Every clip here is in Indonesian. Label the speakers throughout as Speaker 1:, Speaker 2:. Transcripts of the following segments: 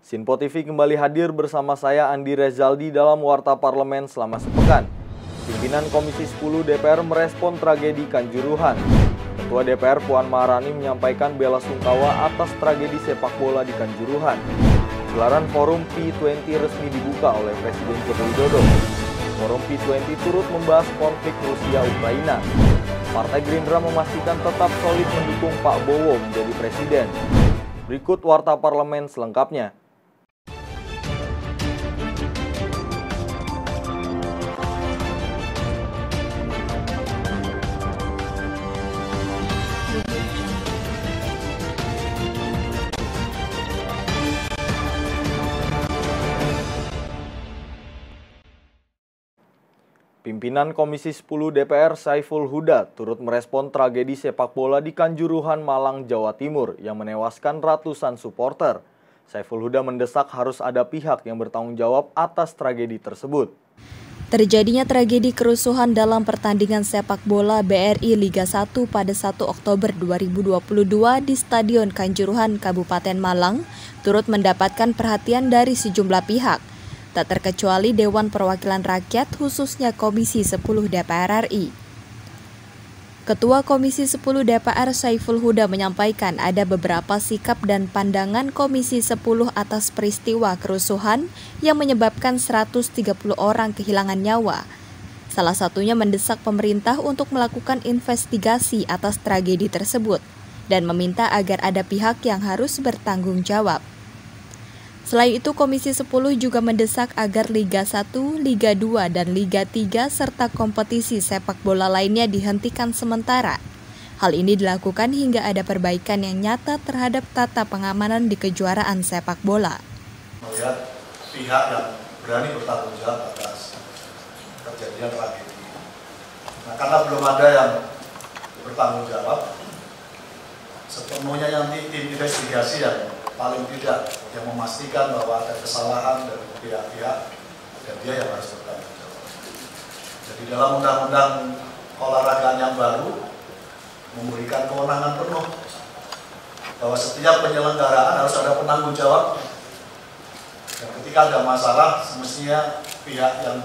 Speaker 1: Sinpo TV kembali hadir bersama saya Andi Rezaldi dalam Warta Parlemen selama sepekan. Pimpinan Komisi 10 DPR merespon tragedi Kanjuruhan. Ketua DPR Puan Maharani menyampaikan bela sungkawa atas tragedi sepak bola di Kanjuruhan. Gelaran Forum P20 resmi dibuka oleh Presiden Joko Widodo. Forum P20 turut membahas konflik Rusia-Ukraina. Partai Gerindra memastikan tetap solid mendukung Pak Bowo menjadi presiden. Berikut Warta Parlemen selengkapnya. Pimpinan Komisi 10 DPR Saiful Huda turut merespon tragedi sepak bola di Kanjuruhan, Malang, Jawa Timur yang menewaskan ratusan supporter. Saiful Huda mendesak harus ada pihak yang bertanggung jawab atas tragedi tersebut.
Speaker 2: Terjadinya tragedi kerusuhan dalam pertandingan sepak bola BRI Liga 1 pada 1 Oktober 2022 di Stadion Kanjuruhan, Kabupaten Malang turut mendapatkan perhatian dari sejumlah pihak. Tak terkecuali Dewan Perwakilan Rakyat khususnya Komisi 10 DPR RI. Ketua Komisi 10 DPR Saiful Huda menyampaikan ada beberapa sikap dan pandangan Komisi 10 atas peristiwa kerusuhan yang menyebabkan 130 orang kehilangan nyawa. Salah satunya mendesak pemerintah untuk melakukan investigasi atas tragedi tersebut dan meminta agar ada pihak yang harus bertanggung jawab. Selain itu, Komisi 10 juga mendesak agar Liga 1, Liga 2, dan Liga 3 serta kompetisi sepak bola lainnya dihentikan sementara. Hal ini dilakukan hingga ada perbaikan yang nyata terhadap tata pengamanan di kejuaraan sepak bola.
Speaker 3: Melihat pihak yang berani bertanggung jawab atas kejadian tragedi. Nah, karena belum ada yang bertanggung jawab, sepenuhnya nanti tim investigasi yang paling tidak yang memastikan bahwa ada kesalahan dari pihak-pihak dan dia yang harus bertanggung jawab. Jadi dalam undang-undang olahraga yang baru memberikan kewenangan penuh bahwa setiap penyelenggaraan harus ada penanggung jawab. Dan ketika ada masalah, semestinya pihak yang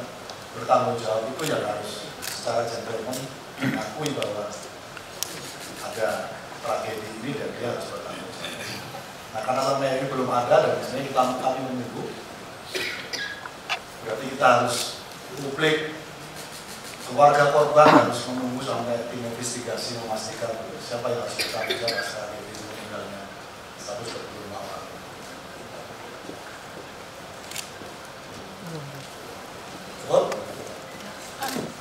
Speaker 3: bertanggung jawab itu yang harus secara gentleman mengakui bahwa ada tragedi ini dan dia harus bertanggung jawab. Nah, karena sampai ini belum ada dan biasanya kami menunggu, berarti kita harus publik, keluarga korban harus menunggu sampai tim investigasi memastikan siapa yang harus bertanggung jawab atas tragedi meninggalnya 125 orang. Cukup?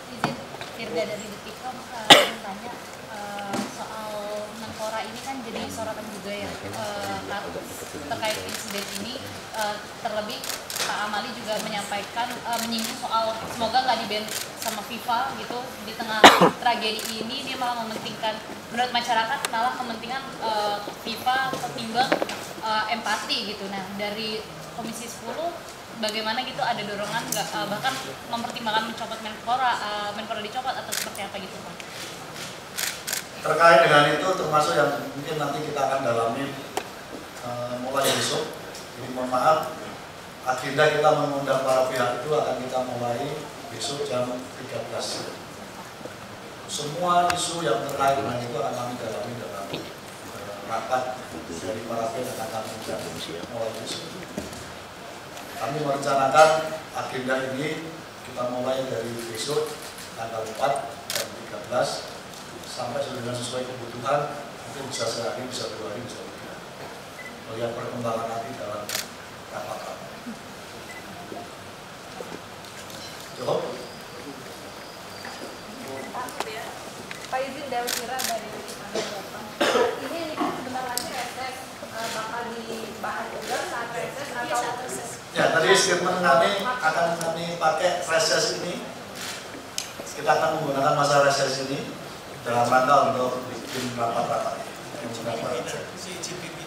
Speaker 4: Izin Firda dari Detikcom tanya soal Menpora ini kan jadi sorotan juga ya terkait insiden ini, terlebih Pak Amali juga menyampaikan menyinggung soal semoga nggak di-ban sama FIFA gitu di tengah tragedi ini. Dia malah mementingkan, menurut masyarakat malah kepentingan FIFA ketimbang empati gitu. Nah, dari Komisi 10 bagaimana gitu, ada dorongan nggak bahkan mempertimbangkan mencopot Menpora dicopot atau seperti apa gitu Pak?
Speaker 3: Terkait dengan itu termasuk yang mungkin nanti kita akan dalami mulai besok. Jadi mohon maaf, agenda kita mengundang para pihak itu akan kita mulai besok jam 13. Semua isu yang terkait dengan itu akan kami dalami dalam rapat dari para pihak yang akan kami undang mulai besok. Kami merencanakan agenda ini kita mulai dari besok tanggal 4 dan 13 sampai dengan sesuai kebutuhan, mungkin bisa sehari, bisa 2 hari, bisa 3 hari. Melihat perkembangan nanti dalam rapat kami. Cukup?
Speaker 5: Pak izin Dewi Kira dari ini kan sebentar lagi reses, bakal dibahas juga saat reses atau?
Speaker 3: Ya, tadi statement kami akan kami pakai reses ini. Kita akan menggunakan masa reses ini dalam rangka untuk bikin rapat-rapat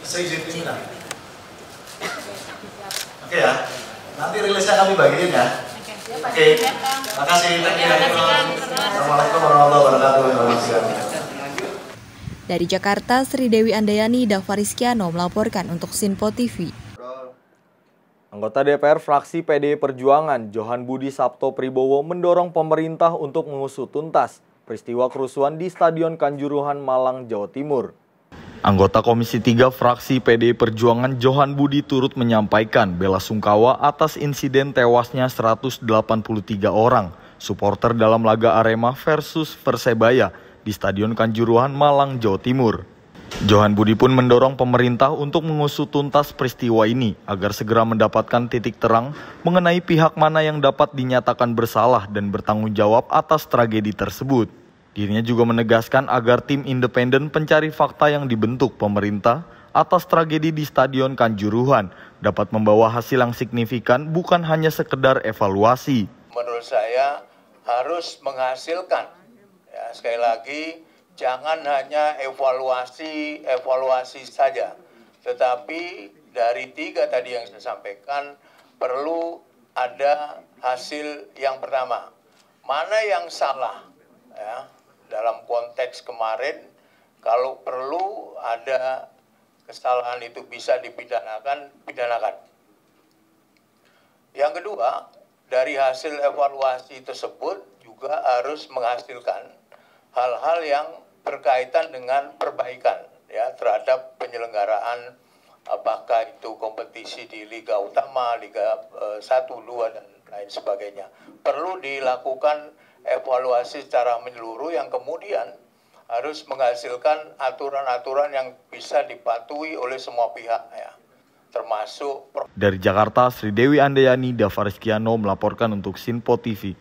Speaker 3: seizin pimpinan. Oke ya, nanti rilisnya kami bagiin ya. Oke, makasih. Assalamualaikum warahmatullahi wabarakatuh.
Speaker 2: Dari Jakarta, Sri Dewi Andayani, Dava Rizkiano melaporkan untuk Sinpo TV.
Speaker 1: Anggota DPR fraksi PDI Perjuangan, Johan Budi Sabto Pribowo mendorong pemerintah untuk mengusut tuntas peristiwa kerusuhan di Stadion Kanjuruhan, Malang, Jawa Timur. Anggota Komisi 3 fraksi PDI Perjuangan, Johan Budi turut menyampaikan bela sungkawa atas insiden tewasnya 183 orang supporter dalam laga Arema versus Persebaya di Stadion Kanjuruhan, Malang, Jawa Timur. Johan Budi pun mendorong pemerintah untuk mengusut tuntas peristiwa ini agar segera mendapatkan titik terang mengenai pihak mana yang dapat dinyatakan bersalah dan bertanggung jawab atas tragedi tersebut. Dirinya juga menegaskan agar tim independen pencari fakta yang dibentuk pemerintah atas tragedi di Stadion Kanjuruhan dapat membawa hasil yang signifikan, bukan hanya sekedar evaluasi.
Speaker 6: Menurut saya harus menghasilkan, ya, sekali lagi, jangan hanya evaluasi saja, tetapi dari 3 tadi yang saya sampaikan perlu ada hasil yang pertama. Mana yang salah? Ya, dalam konteks kemarin, kalau perlu ada kesalahan itu bisa dipidanakan, pidanakan. Yang kedua, dari hasil evaluasi tersebut juga harus menghasilkan hal-hal yang berkaitan dengan perbaikan, ya, terhadap penyelenggaraan, apakah itu kompetisi di Liga Utama, Liga 1, 2, dan lain sebagainya. Perlu dilakukan evaluasi secara menyeluruh yang kemudian harus menghasilkan aturan-aturan yang bisa dipatuhi oleh semua pihak, ya, termasuk.
Speaker 1: Dari Jakarta, Sri Dewi Andayani, Davarizkiano melaporkan untuk Sinpo TV.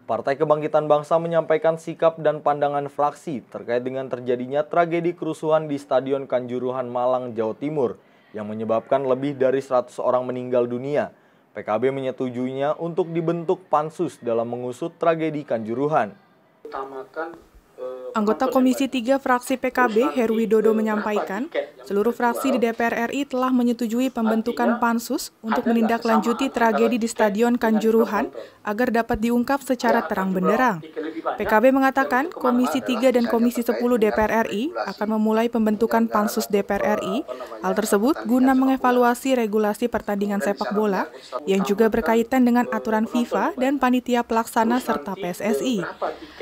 Speaker 1: Partai Kebangkitan Bangsa menyampaikan sikap dan pandangan fraksi terkait dengan terjadinya tragedi kerusuhan di Stadion Kanjuruhan, Malang, Jawa Timur yang menyebabkan lebih dari 100 orang meninggal dunia. PKB menyetujuinya untuk dibentuk pansus dalam mengusut tragedi Kanjuruhan.
Speaker 7: Anggota Komisi 3 fraksi PKB, Heru Widodo menyampaikan, seluruh fraksi di DPR RI telah menyetujui pembentukan pansus untuk menindaklanjuti tragedi di Stadion Kanjuruhan agar dapat diungkap secara terang benderang. PKB mengatakan Komisi 3 dan Komisi 10 DPR RI akan memulai pembentukan pansus DPR RI. Hal tersebut guna mengevaluasi regulasi pertandingan sepak bola yang juga berkaitan dengan aturan FIFA dan panitia pelaksana serta PSSI.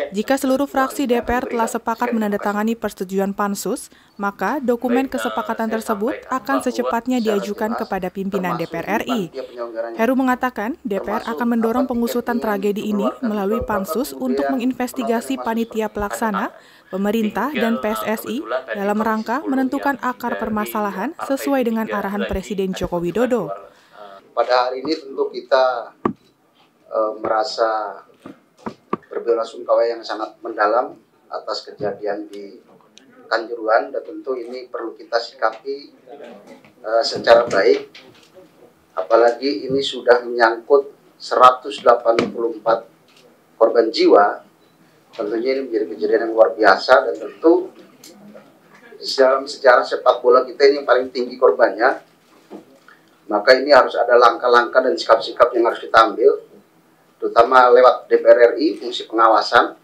Speaker 7: Jika seluruh fraksi DPR telah sepakat menandatangani persetujuan pansus, maka dokumen kesepakatan tersebut akan secepatnya diajukan kepada pimpinan DPR RI. Heru mengatakan DPR akan mendorong pengusutan tragedi ini melalui pansus untuk menginvestigasi panitia pelaksana, pemerintah, dan PSSI dalam rangka menentukan akar permasalahan sesuai dengan arahan Presiden Joko Widodo.
Speaker 8: Pada hari ini tentu kita merasa berbelasungkawa yang sangat mendalam atas kejadian di Kanjuruhan, dan tentu ini perlu kita sikapi secara baik, apalagi ini sudah menyangkut 184 korban jiwa. Tentunya ini menjadi kejadian yang luar biasa, dan tentu dalam sejarah sepak bola kita ini yang paling tinggi korbannya, maka ini harus ada langkah-langkah dan sikap-sikap yang harus kita ambil, terutama lewat DPR RI, fungsi pengawasan.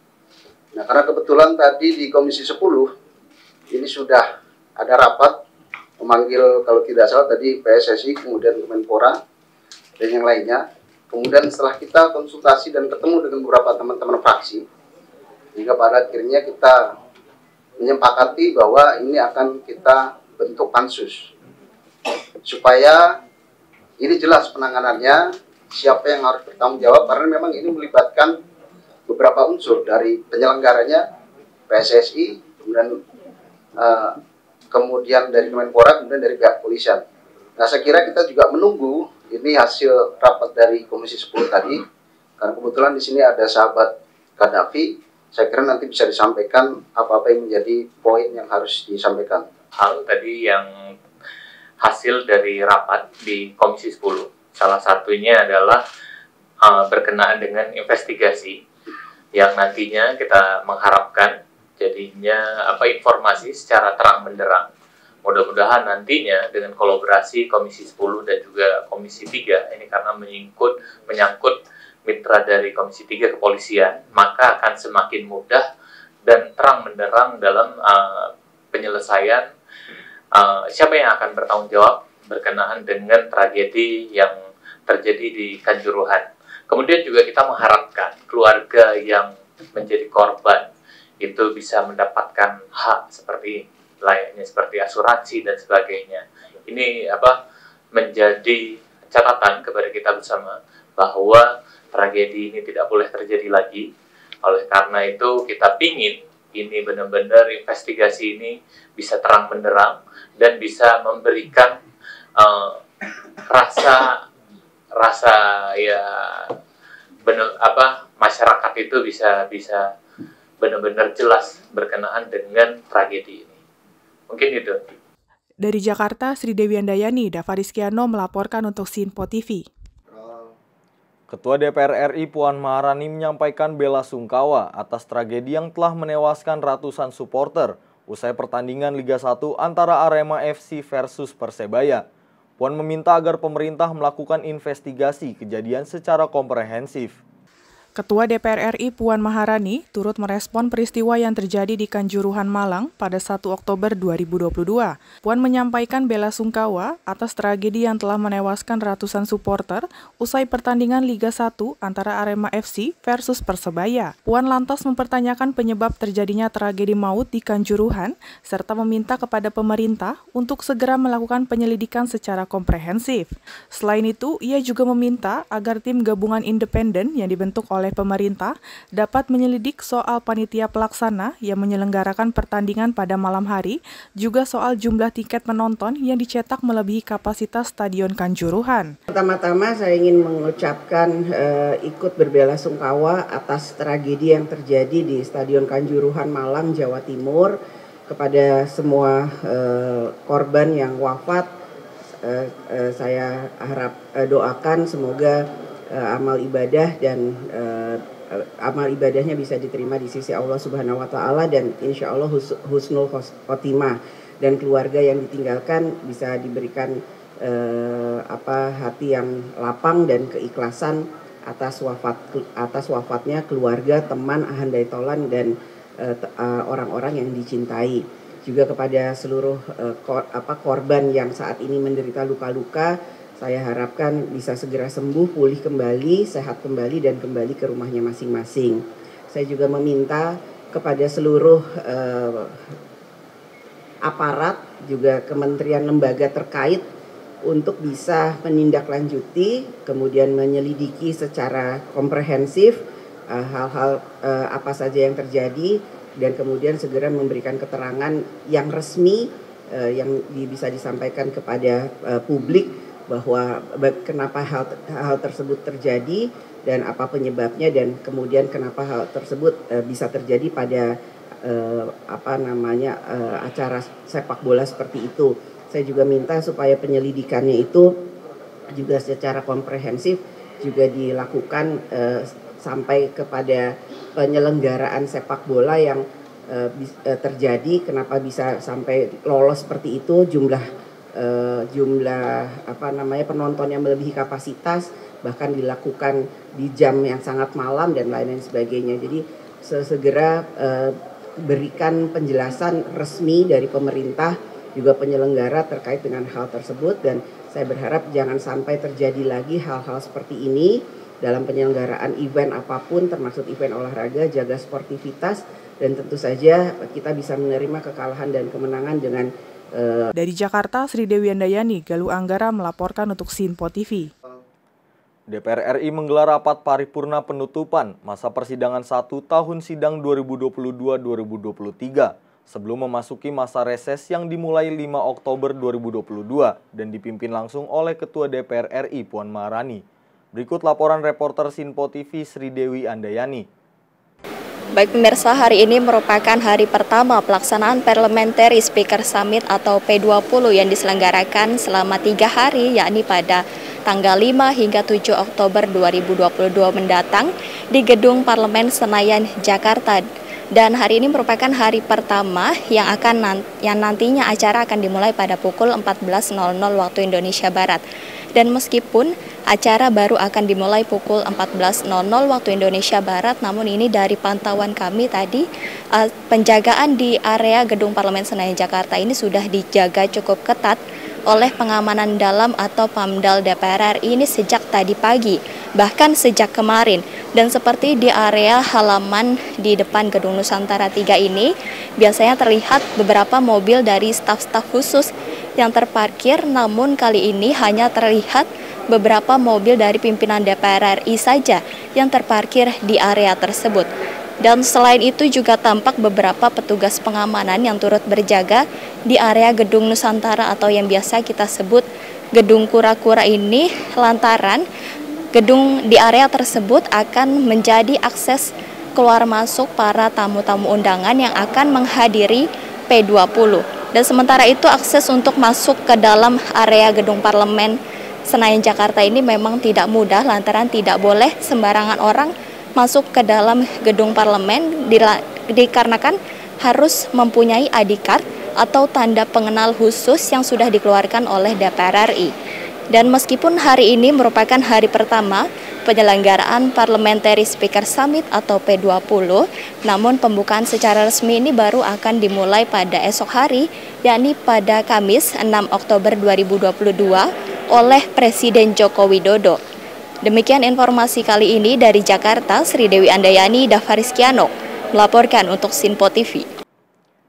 Speaker 8: Nah, karena kebetulan tadi di Komisi 10 ini sudah ada rapat memanggil, kalau tidak salah tadi PSSI, kemudian Kemenpora, dan yang lainnya. Kemudian setelah kita konsultasi dan ketemu dengan beberapa teman-teman fraksi, hingga pada akhirnya kita menyepakati bahwa ini akan kita bentuk pansus, supaya ini jelas penanganannya, siapa yang harus bertanggung jawab, karena memang ini melibatkan beberapa unsur dari penyelenggaranya, PSSI, kemudian dari Kemenpora, kemudian dari pihak kepolisian. Nah, saya kira kita juga menunggu ini hasil rapat dari Komisi 10 tadi, karena kebetulan di sini ada sahabat Gaddafi. Saya kira nanti bisa disampaikan apa-apa yang menjadi poin yang harus disampaikan.
Speaker 9: Hal tadi yang hasil dari rapat di Komisi 10. Salah satunya adalah berkenaan dengan investigasi yang nantinya kita mengharapkan jadinya informasi secara terang benderang. Mudah-mudahan nantinya dengan kolaborasi Komisi 10 dan juga Komisi 3, ini karena menyangkut mitra dari Komisi 3 kepolisian, maka akan semakin mudah dan terang benderang dalam penyelesaian siapa yang akan bertanggung jawab berkenaan dengan tragedi yang terjadi di Kanjuruhan. Kemudian juga kita mengharapkan keluarga yang menjadi korban itu bisa mendapatkan hak seperti layaknya seperti asuransi dan sebagainya. Ini menjadi catatan kepada kita bersama bahwa tragedi ini tidak boleh terjadi lagi. Oleh karena itu kita ingin ini benar-benar investigasi ini bisa terang benderang dan bisa memberikan rasa ya masyarakat itu bisa benar-benar jelas berkenaan dengan tragedi ini. Mungkin itu.
Speaker 7: Dari Jakarta, Sri Dewi Andayani, Dava Rizkiano melaporkan untuk Sinpo TV.
Speaker 1: Ketua DPR RI Puan Maharani menyampaikan bela sungkawa atas tragedi yang telah menewaskan ratusan supporter usai pertandingan Liga 1 antara Arema FC versus Persebaya. Puan meminta agar pemerintah melakukan investigasi kejadian secara komprehensif.
Speaker 7: Ketua DPR RI Puan Maharani turut merespon peristiwa yang terjadi di Kanjuruhan, Malang pada 1 Oktober 2022. Puan menyampaikan bela sungkawa atas tragedi yang telah menewaskan ratusan supporter usai pertandingan Liga 1 antara Arema FC versus Persebaya. Puan lantas mempertanyakan penyebab terjadinya tragedi maut di Kanjuruhan serta meminta kepada pemerintah untuk segera melakukan penyelidikan secara komprehensif. Selain itu, ia juga meminta agar tim gabungan independen yang dibentuk oleh pemerintah dapat menyelidik soal panitia pelaksana yang menyelenggarakan pertandingan pada malam hari, juga soal jumlah tiket penonton yang dicetak melebihi kapasitas Stadion Kanjuruhan.
Speaker 10: Pertama-tama saya ingin mengucapkan ikut berbelasungkawa atas tragedi yang terjadi di Stadion Kanjuruhan Malang, Jawa Timur, kepada semua korban yang wafat. Saya harap doakan semoga amal ibadah dan amal ibadahnya bisa diterima di sisi Allah Subhanahu wa taala dan insya Allah husnul khotimah, dan keluarga yang ditinggalkan bisa diberikan hati yang lapang dan keikhlasan atas wafatnya keluarga, teman, handai tolan dan orang-orang yang dicintai. Juga kepada seluruh korban yang saat ini menderita luka-luka, saya harapkan bisa segera sembuh, pulih kembali, sehat kembali, dan kembali ke rumahnya masing-masing. Saya juga meminta kepada seluruh aparat, juga kementerian lembaga terkait untuk bisa menindaklanjuti, kemudian menyelidiki secara komprehensif hal-hal apa saja yang terjadi, dan kemudian segera memberikan keterangan yang resmi yang bisa disampaikan kepada publik bahwa kenapa hal tersebut terjadi dan apa penyebabnya, dan kemudian kenapa hal tersebut bisa terjadi pada acara sepak bola seperti itu. Saya juga minta supaya penyelidikannya itu juga secara komprehensif juga dilakukan sampai kepada penyelenggaraan sepak bola yang terjadi, kenapa bisa sampai lolos seperti itu, jumlah penonton yang melebihi kapasitas, bahkan dilakukan di jam yang sangat malam dan lain-lain sebagainya. Jadi segera berikan penjelasan resmi dari pemerintah juga penyelenggara terkait dengan hal tersebut, dan saya berharap jangan sampai terjadi lagi hal-hal seperti ini dalam penyelenggaraan event apapun, termasuk event olahraga. Jaga sportivitas, dan tentu saja kita bisa menerima kekalahan dan kemenangan dengan
Speaker 7: Dari Jakarta, Sri Dewi Andayani, Galuh Anggara melaporkan untuk Sinpo TV.
Speaker 1: DPR RI menggelar rapat paripurna penutupan masa persidangan 1 tahun sidang 2022-2023 sebelum memasuki masa reses yang dimulai 5 Oktober 2022 dan dipimpin langsung oleh Ketua DPR RI Puan Maharani. Berikut laporan reporter Sinpo TV Sri Dewi Andayani.
Speaker 2: Baik pemirsa, hari ini merupakan hari pertama pelaksanaan Parliamentary Speaker Summit atau P20 yang diselenggarakan selama 3 hari, yakni pada tanggal 5 hingga 7 Oktober 2022 mendatang di Gedung Parlemen Senayan, Jakarta. Dan hari ini merupakan hari pertama yang nantinya acara akan dimulai pada pukul 14.00 waktu Indonesia Barat. Dan meskipun acara baru akan dimulai pukul 14.00 waktu Indonesia Barat, namun ini dari pantauan kami tadi, penjagaan di area Gedung Parlemen Senayan Jakarta ini sudah dijaga cukup ketat oleh pengamanan dalam atau PAMDAL DPR RI ini sejak tadi pagi, bahkan sejak kemarin. Dan seperti di area halaman di depan Gedung Nusantara 3 ini, biasanya terlihat beberapa mobil dari staf-staf khusus yang terparkir, namun kali ini hanya terlihat beberapa mobil dari pimpinan DPR RI saja yang terparkir di area tersebut. Dan selain itu juga tampak beberapa petugas pengamanan yang turut berjaga di area Gedung Nusantara atau yang biasa kita sebut Gedung Kura-Kura ini, lantaran gedung di area tersebut akan menjadi akses keluar masuk para tamu-tamu undangan yang akan menghadiri P20. Dan sementara itu akses untuk masuk ke dalam area Gedung Parlemen Senayan Jakarta ini memang tidak mudah lantaran tidak boleh sembarangan orang masuk ke dalam gedung parlemen dikarenakan harus mempunyai ID card atau tanda pengenal khusus yang sudah dikeluarkan oleh DPR RI. Dan meskipun hari ini merupakan hari pertama penyelenggaraan Parliamentary Speaker Summit atau P20, namun pembukaan secara resmi ini baru akan dimulai pada esok hari, yakni pada Kamis 6 Oktober 2022 oleh Presiden Joko Widodo. Demikian informasi kali ini dari Jakarta, Sri Dewi Andayani, Davarizkiano melaporkan untuk Sinpo TV.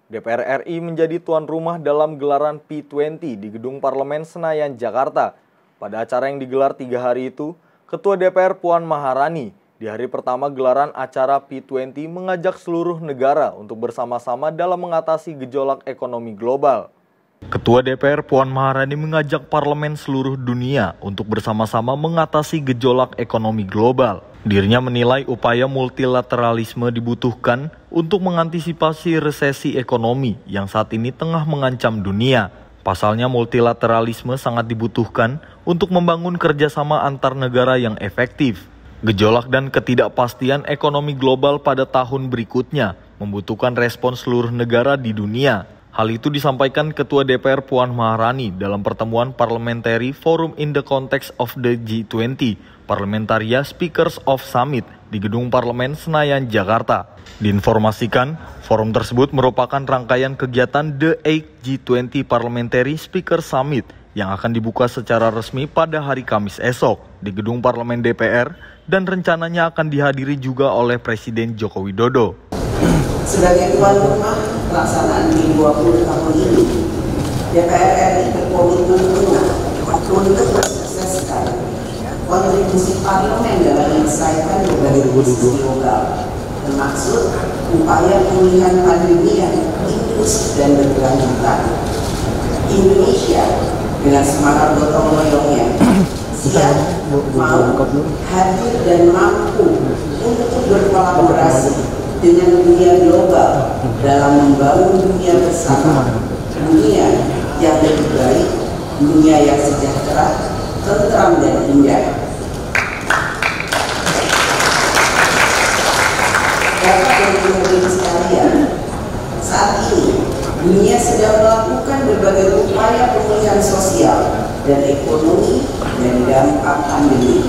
Speaker 1: DPR RI menjadi tuan rumah dalam gelaran P20 di Gedung Parlemen Senayan, Jakarta. Pada acara yang digelar 3 hari itu, Ketua DPR Puan Maharani di hari pertama gelaran acara P20 mengajak seluruh negara untuk bersama-sama dalam mengatasi gejolak ekonomi global. Ketua DPR Puan Maharani mengajak parlemen seluruh dunia untuk bersama-sama mengatasi gejolak ekonomi global. Dirinya menilai upaya multilateralisme dibutuhkan untuk mengantisipasi resesi ekonomi yang saat ini tengah mengancam dunia. Pasalnya multilateralisme sangat dibutuhkan untuk membangun kerjasama antar negara yang efektif. Gejolak dan ketidakpastian ekonomi global pada tahun berikutnya membutuhkan respons seluruh negara di dunia. Hal itu disampaikan Ketua DPR Puan Maharani dalam pertemuan Parliamentary Forum in the Context of the G20, Parliamentaria Speakers of Summit di Gedung Parlemen Senayan, Jakarta. Diinformasikan, forum tersebut merupakan rangkaian kegiatan The 8th G20 Parliamentary Speakers Summit yang akan dibuka secara resmi pada hari Kamis esok di Gedung Parlemen DPR dan rencananya akan dihadiri juga oleh Presiden Joko Widodo.
Speaker 10: Sebagai tuan rumah pelaksanaan G20 tahun ini, DPR RI berkomitmen penuh untuk mensukseskan kontribusi parlemen dalam menyelesaikan berbagai krisis global, termasuk upaya pemulihan pandemi yang inklusif dan berkelanjutan. Indonesia dengan semangat gotong royongnya siap, mau, hadir dan mampu untuk berkolaborasi dengan dunia global dalam membangun dunia bersama, dunia yang lebih baik, dunia yang sejahtera, tentram dan indah. Bapak dan Ibu sekalian, saat ini dunia sedang melakukan berbagai upaya pemulihan sosial dan ekonomi dari dampak pandemi.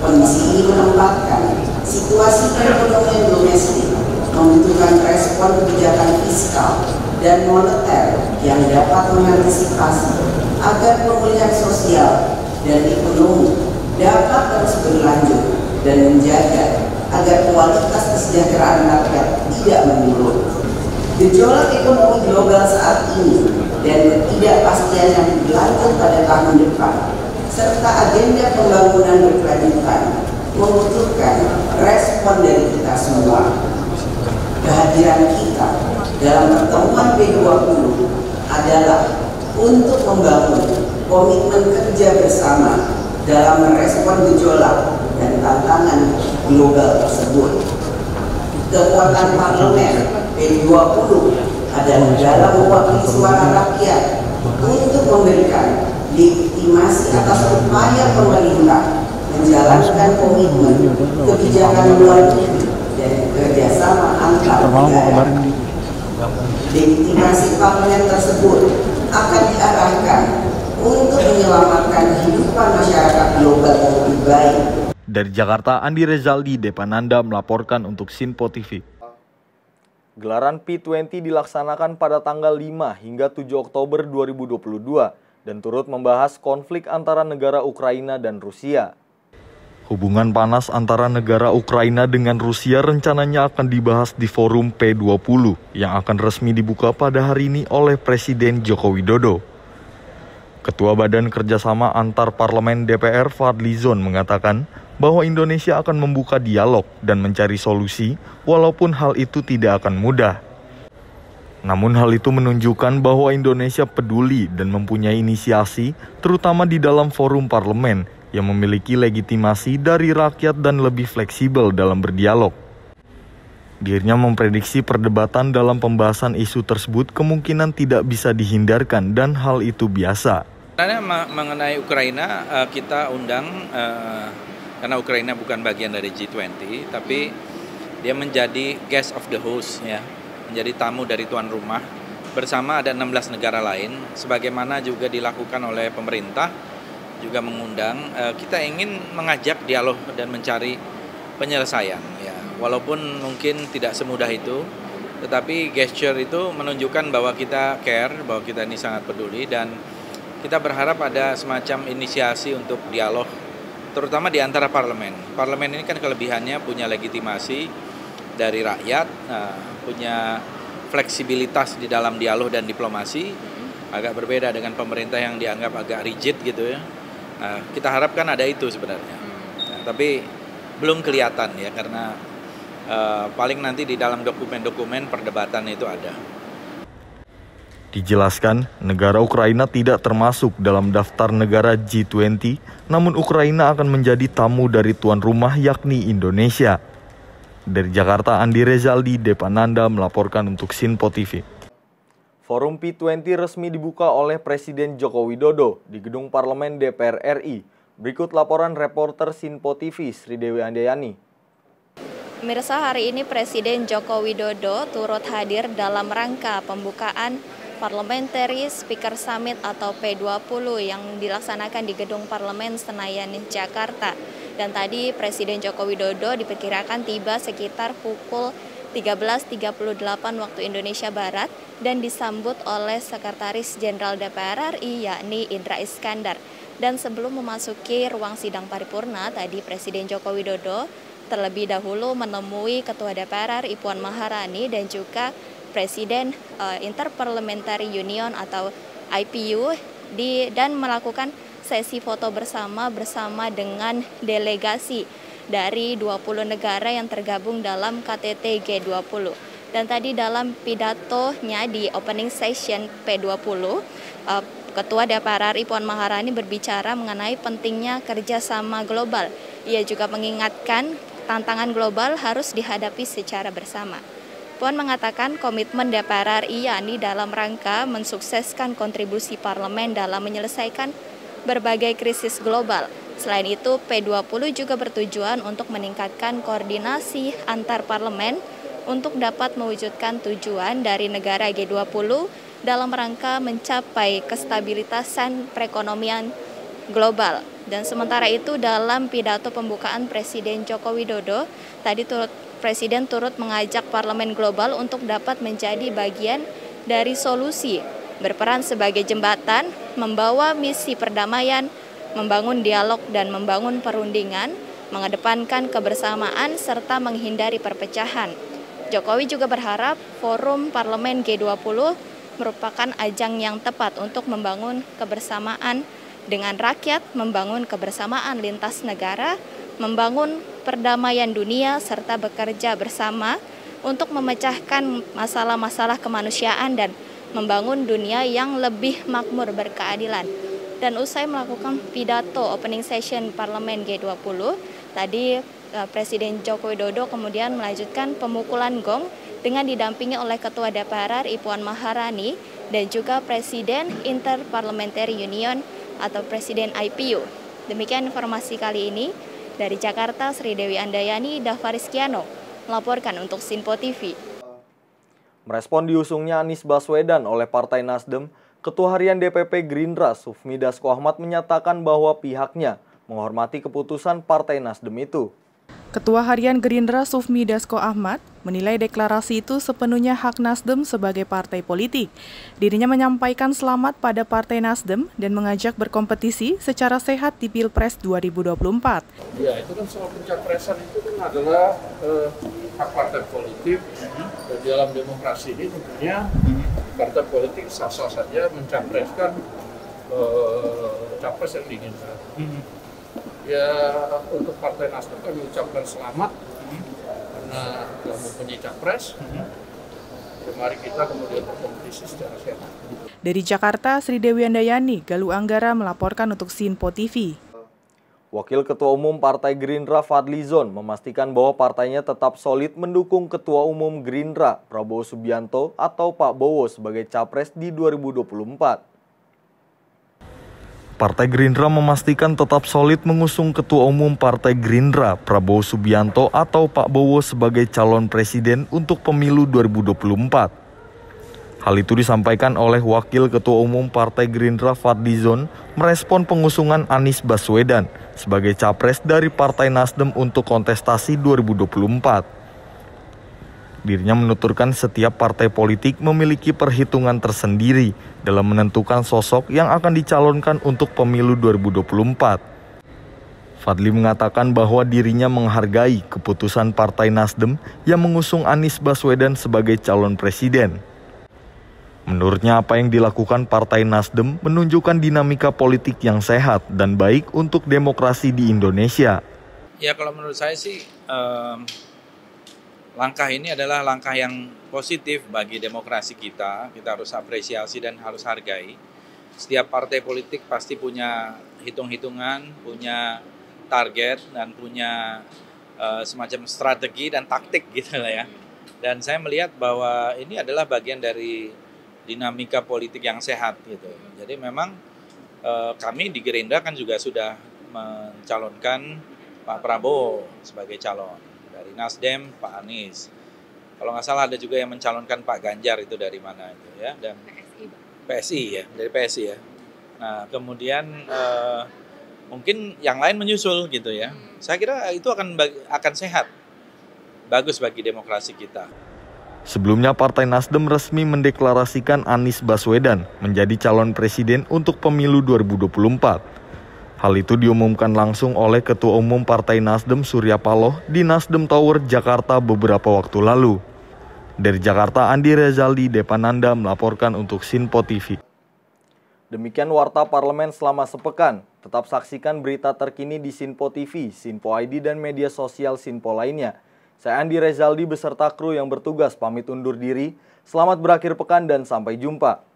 Speaker 10: Kondisi ini menempatkan situasi perekonomian domestik membutuhkan respon kebijakan fiskal dan moneter yang dapat mengantisipasi agar pemulihan sosial dan ekonomi dapat terus berlanjut dan menjaga agar kualitas kesejahteraan rakyat tidak menurun. Gejolak ekonomi global saat ini dan ketidakpastian yang berlanjut pada tahun depan serta agenda pembangunan berkelanjutan membutuhkan respon dari kita semua. Kehadiran kita dalam pertemuan P20 adalah untuk membangun komitmen kerja bersama dalam merespon gejolak dan tantangan global tersebut. Kekuatan parlemen P20 adalah dalam mewakili suara rakyat untuk memberikan legitimasi atas upaya pemerintah menjalankan komitmen kebijakan luar negeri dan kerjasama antar negara. Legitimasi parlemen tersebut akan diarahkan untuk menyelamatkan kehidupan masyarakat global yang lebih baik.
Speaker 1: Dari Jakarta, Andi Rezaldi Depananda melaporkan untuk Sinpo TV. Gelaran P20 dilaksanakan pada tanggal 5 hingga 7 Oktober 2022 dan turut membahas konflik antara negara Ukraina dan Rusia. Hubungan panas antara negara Ukraina dengan Rusia rencananya akan dibahas di forum P20 yang akan resmi dibuka pada hari ini oleh Presiden Joko Widodo. Ketua Badan Kerjasama Antar Parlemen DPR Fadlizon mengatakan bahwa Indonesia akan membuka dialog dan mencari solusi walaupun hal itu tidak akan mudah. Namun hal itu menunjukkan bahwa Indonesia peduli dan mempunyai inisiasi, terutama di dalam forum parlemen yang memiliki legitimasi dari rakyat dan lebih fleksibel dalam berdialog. Dirinya memprediksi perdebatan dalam pembahasan isu tersebut kemungkinan tidak bisa dihindarkan dan hal itu biasa.
Speaker 11: Karena mengenai Ukraina kita undang karena Ukraina bukan bagian dari G20, tapi dia menjadi guest of the host ya. Menjadi tamu dari tuan rumah bersama ada 16 negara lain sebagaimana juga dilakukan oleh pemerintah juga mengundang kita ingin mengajak dialog dan mencari penyelesaian ya walaupun mungkin tidak semudah itu tetapi gesture itu menunjukkan bahwa kita care bahwa kita ini sangat peduli dan kita berharap ada semacam inisiasi untuk dialog terutama di antara parlemen ini kan kelebihannya punya legitimasi dari rakyat, punya fleksibilitas di dalam dialog dan diplomasi, agak berbeda dengan pemerintah yang dianggap agak rigid gitu ya. Kita harapkan ada itu sebenarnya, tapi belum kelihatan ya karena paling nanti di dalam dokumen-dokumen perdebatan itu ada.
Speaker 1: Dijelaskan, negara Ukraina tidak termasuk dalam daftar negara G20, namun Ukraina akan menjadi tamu dari tuan rumah yakni Indonesia. Dari Jakarta, Andi Rezaldi, Depananda melaporkan untuk Sinpo TV. Forum P20 resmi dibuka oleh Presiden Joko Widodo di Gedung Parlemen DPR RI. Berikut laporan reporter Sinpo TV, Sri Dewi Andayani.
Speaker 2: Pemirsa, hari ini Presiden Joko Widodo turut hadir dalam rangka pembukaan Parliamentary Speaker Summit atau P20 yang dilaksanakan di Gedung Parlemen Senayan, Jakarta. Dan tadi Presiden Joko Widodo diperkirakan tiba sekitar pukul 13.38 waktu Indonesia Barat dan disambut oleh Sekretaris Jenderal DPR RI yakni Indra Iskandar. Dan sebelum memasuki ruang sidang paripurna, tadi Presiden Joko Widodo terlebih dahulu menemui Ketua DPR RI Puan Maharani dan juga Presiden Interparliamentary Union atau IPU dan melakukan sesi foto bersama dengan delegasi dari 20 negara yang tergabung dalam KTT G20. Dan tadi dalam pidatonya di opening session P20, Ketua DPR RI Puan Maharani berbicara mengenai pentingnya kerjasama global. Ia juga mengingatkan tantangan global harus dihadapi secara bersama. Puan mengatakan komitmen DPR RI yakni dalam rangka mensukseskan kontribusi parlemen dalam menyelesaikan berbagai krisis global. Selain itu, P20 juga bertujuan untuk meningkatkan koordinasi antar parlemen untuk dapat mewujudkan tujuan dari negara G20 dalam rangka mencapai kestabilitasan perekonomian global. Dan sementara itu dalam pidato pembukaan Presiden Joko Widodo, tadi Presiden turut mengajak parlemen global untuk dapat menjadi bagian dari solusi, berperan sebagai jembatan, membawa misi perdamaian, membangun dialog dan membangun perundingan, mengedepankan kebersamaan serta menghindari perpecahan. Jokowi juga berharap forum parlemen G20 merupakan ajang yang tepat untuk membangun kebersamaan dengan rakyat, membangun kebersamaan lintas negara, membangun perdamaian dunia serta bekerja bersama untuk memecahkan masalah-masalah kemanusiaan dan membangun dunia yang lebih makmur berkeadilan. Dan usai melakukan pidato opening session Parlemen G20, tadi Presiden Joko Widodo kemudian melanjutkan pemukulan gong dengan didampingi oleh Ketua DPR RI Puan Maharani dan juga Presiden Interparliamentary Union atau Presiden IPU. Demikian informasi kali ini. Dari Jakarta, Sri Dewi Andayani, Davarizkiano melaporkan untuk Sinpo TV.
Speaker 1: Merespon diusungnya Anies Baswedan oleh Partai Nasdem, Ketua Harian DPP Gerindra Sufmi Dasko Ahmad menyatakan bahwa pihaknya menghormati keputusan Partai Nasdem itu.
Speaker 7: Ketua Harian Gerindra Sufmi Dasko Ahmad menilai deklarasi itu sepenuhnya hak Nasdem sebagai partai politik. Dirinya menyampaikan selamat pada Partai Nasdem dan mengajak berkompetisi secara sehat di Pilpres 2024.
Speaker 12: Ya, itu kan soal pencapresan itu kan adalah hak partai politik. Dan dalam demokrasi ini tentunya partai politik sah-sah saja mencapreskan capres yang diinginkan. Ya, untuk Partai Nasdem kami ucapkan selamat karena telah mempunyai capres. Mari kita kemudian berkompetisi secara sehat.
Speaker 7: Dari Jakarta, Sri Dewi Andayani, Galuh Anggara melaporkan untuk Sinpo TV.
Speaker 1: Wakil Ketua Umum Partai Gerindra Fadlizon memastikan bahwa partainya tetap solid mendukung Ketua Umum Gerindra Prabowo Subianto atau Pak Bowo sebagai capres di 2024. Partai Gerindra memastikan tetap solid mengusung Ketua Umum Partai Gerindra Prabowo Subianto atau Pak Bowo sebagai calon presiden untuk pemilu 2024. Hal itu disampaikan oleh Wakil Ketua Umum Partai Gerindra Fadlizon merespon pengusungan Anies Baswedan sebagai capres dari Partai Nasdem untuk kontestasi 2024. Dirinya menuturkan setiap partai politik memiliki perhitungan tersendiri dalam menentukan sosok yang akan dicalonkan untuk pemilu 2024. Fadli mengatakan bahwa dirinya menghargai keputusan Partai Nasdem yang mengusung Anies Baswedan sebagai calon presiden. Menurutnya apa yang dilakukan Partai Nasdem menunjukkan dinamika politik yang sehat dan baik untuk demokrasi di Indonesia.
Speaker 11: Ya kalau menurut saya sih langkah ini adalah langkah yang positif bagi demokrasi kita. Kita harus apresiasi dan harus hargai. Setiap partai politik pasti punya hitung-hitungan, punya target, dan punya semacam strategi dan taktik gitu lah ya. Dan saya melihat bahwa ini adalah bagian dari dinamika politik yang sehat gitu. Jadi memang kami di Gerindra kan juga sudah mencalonkan Pak Prabowo sebagai calon. Dari Nasdem, Pak Anies. Kalau nggak salah ada juga yang mencalonkan Pak Ganjar itu dari mana itu ya, dan PSI ya, dari PSI ya. Nah kemudian mungkin yang lain menyusul gitu ya. Saya kira itu akan sehat, bagus bagi demokrasi kita.
Speaker 1: Sebelumnya Partai Nasdem resmi mendeklarasikan Anies Baswedan menjadi calon presiden untuk pemilu 2024. Hal itu diumumkan langsung oleh Ketua Umum Partai Nasdem Surya Paloh di Nasdem Tower, Jakarta beberapa waktu lalu. Dari Jakarta, Andi Rezaldi Depananda melaporkan untuk Sinpo TV. Demikian Warta Parlemen selama sepekan. Tetap saksikan berita terkini di Sinpo TV, Sinpo ID, dan media sosial Sinpo lainnya. Saya Andi Rezaldi beserta kru yang bertugas pamit undur diri. Selamat berakhir pekan dan sampai jumpa.